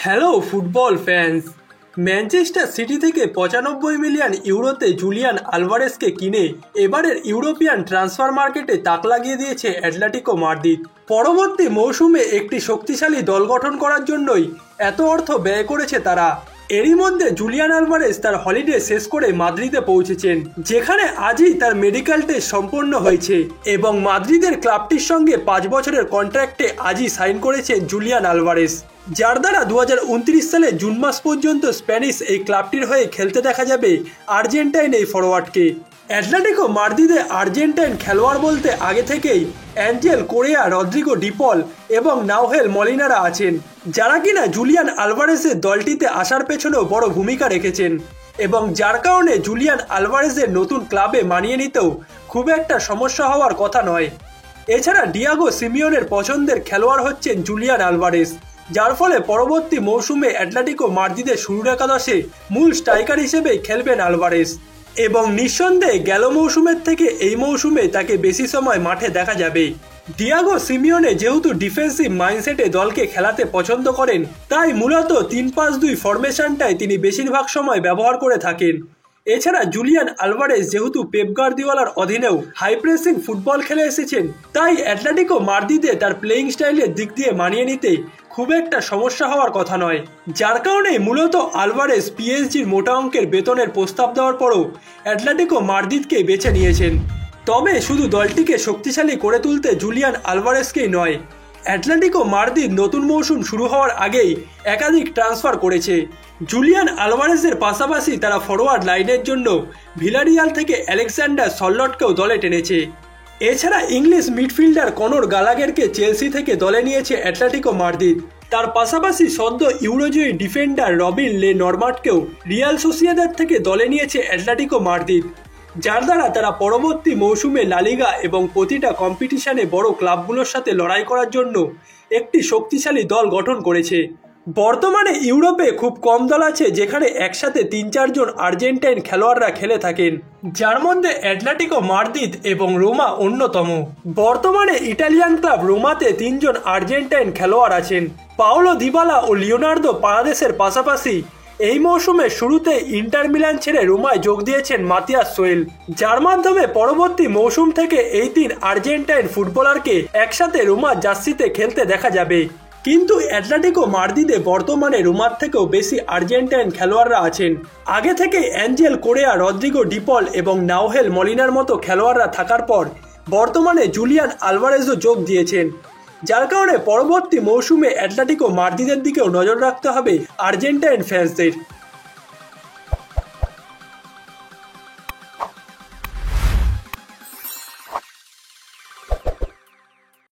Hello football fans. Manchester city থেকে ৯৫ million ইউরোতে Julian আলভারেজকে কিনে এবারের ইউরোপিয়ান ট্রান্সফার মার্কেটে তাক লাগিয়ে দিয়েছে অ্যাটলেটিকো মাদ্রিদ। পরবর্তী মৌসুমে একটি শক্তিশালী দল গঠন করার জন্যই এত অর্থ ব্যয় করেছে তারা। এরই মধ্যে জুলিয়ান আলভারেজ তার হলিডে শেষ করে মাদ্রিদে পৌঁছেছেন, যেখানে আজই তার মেডিকেল টেস্ট সম্পন্ন হয়েছে এবং মাদ্রিদের ক্লাবটির সঙ্গে ৫ বছরের কন্ট্রাক্টে আজই সাইন করেছেন জুলিয়ান আলভারেজ, যার দ্বারা ২০২৯ সালে জুন মাস পর্যন্ত স্প্যানিশ এই ক্লাবটির হয়ে খেলতে দেখা যাবে আর্জেন্টাইন এই ফরোয়ার্ডকে। অ্যাটলেটিকো মাদ্রিদে আর্জেন্টাইন খেলোয়াড় বলতে আগে থেকেই অ্যাঞ্জেল কোরেয়া, রদ্রিগো ডিপল এবং নাউহেল মলিনারা আছেন, যারা কিনা জুলিয়ান আলভারেজের দলটিতে আসার পেছনেও বড় ভূমিকা রেখেছেন এবং যার কারণে জুলিয়ান আলভারেজের নতুন ক্লাবে মানিয়ে নিতেও খুব একটা সমস্যা হওয়ার কথা নয়। এছাড়া ডিয়াগো সিমিওনের পছন্দের খেলোয়াড় হচ্ছেন জুলিয়ান আলভারেজ, যার ফলে পরবর্তী মৌসুমে অ্যাটলেটিকো মাদ্রিদের শুরুর একাদশে মূল স্ট্রাইকার হিসেবে খেলবেন আলভারেজ এবং নিঃসন্দেহে গেল মৌসুমের থেকে এই মৌসুমে তাকে বেশি সময় মাঠে দেখা যাবে। ডিয়াগো সিমিওনে যেহেতু ডিফেন্সিভ মাইন্ডসেটে দলকে খেলাতে পছন্দ করেন, তাই মূলত ৩-৫-২ ফরমেশনটাই তিনি বেশিরভাগ সময় ব্যবহার করে থাকেন। এছাড়া জুলিয়ান আলভারেজ যেহেতু পেপ গার্দিওলার অধীনেও হাই প্রেসিং ফুটবল খেলে এসেছেন, তাই অ্যাটলেটিকো মাদ্রিদে তার প্লেয়িং স্টাইলের দিক দিয়ে মানিয়ে নিতে খুব একটা সমস্যা হওয়ার কথা নয়, যার কারণে মূলত আলভারেজ পিএসজির মোটা অঙ্কের বেতনের প্রস্তাব দেওয়ার পরও অ্যাটলেটিকো মাদ্রিদকে বেছে নিয়েছেন। তবে শুধু দলটিকে শক্তিশালী করে তুলতে জুলিয়ান আলভারেজকেই নয়, অ্যাটলেটিকো মাদ্রিদ নতুন মৌসুম শুরু হওয়ার আগেই একাধিক ট্রান্সফার করেছে। জুলিয়ান আলভারেজের পাশাপাশি তারা ফরওয়ার্ড লাইনের জন্য ভিলারিয়াল থেকে আলেকজান্ডার সল্লটকেও দলে টেনেছে। এছাড়া ইংলিশ মিডফিল্ডার কনর গালাগেরকে চেলসি থেকে দলে নিয়েছে অ্যাটলেটিকো মাদ্রিদ। তার পাশাপাশি সদ্য ইউরোজয়ী ডিফেন্ডার রবিন লে নরমাটকেও রিয়াল সোসিয়েদাদ থেকে দলে নিয়েছে অ্যাটলেটিকো মাদ্রিদ, যার দ্বারা তারা পরবর্তী মৌসুমে লা লিগা এবং প্রতিটা কম্পিটিশনে বড় ক্লাবগুলোর সাথে লড়াই করার জন্য একটি শক্তিশালী দল গঠন করেছে। বর্তমানে ইউরোপে খুব কম দল আছে যেখানে একসাথে ৩-৪ জন আর্জেন্টাইন খেলোয়াড়রা খেলে থাকেন, যার মধ্যে অ্যাটলেটিকো মাদ্রিদ এবং রোমা অন্যতম। বর্তমানে ইটালিয়ান ক্লাব রোমাতে ৩ জন আর্জেন্টাইন খেলোয়াড় আছেন। পাওলো দিবালা ও লিওনার্দো পারাদেসের পাশাপাশি এই মৌসুমের শুরুতে ইন্টার মিলান ছেড়ে রোমায় যোগ দিয়েছেন মাতিয়াস সোয়েল, যার মাধ্যমে পরবর্তী মৌসুম থেকে এই ৩ আর্জেন্টাইন ফুটবলারকে একসাথে রোমার জার্সিতে খেলতে দেখা যাবে। কিন্তু অ্যাটলেটিকো মাদ্রিদে বর্তমানে রোমার থেকেও বেশি আর্জেন্টাইন খেলোয়াড়রা আছেন। আগে থেকে অ্যাঞ্জেল কোরেয়া, রদ্রিগো ডিপল এবং নাউহেল মলিনার মতো খেলোয়াড়রা থাকার পর বর্তমানে জুলিয়ান আলভারেজও যোগ দিয়েছেন, যার কারণে পরবর্তী মৌসুমে অ্যাটলেটিকো মাদ্রিদের দিকেও নজর রাখতে হবে আর্জেন্টাইন ফ্যান্সদের।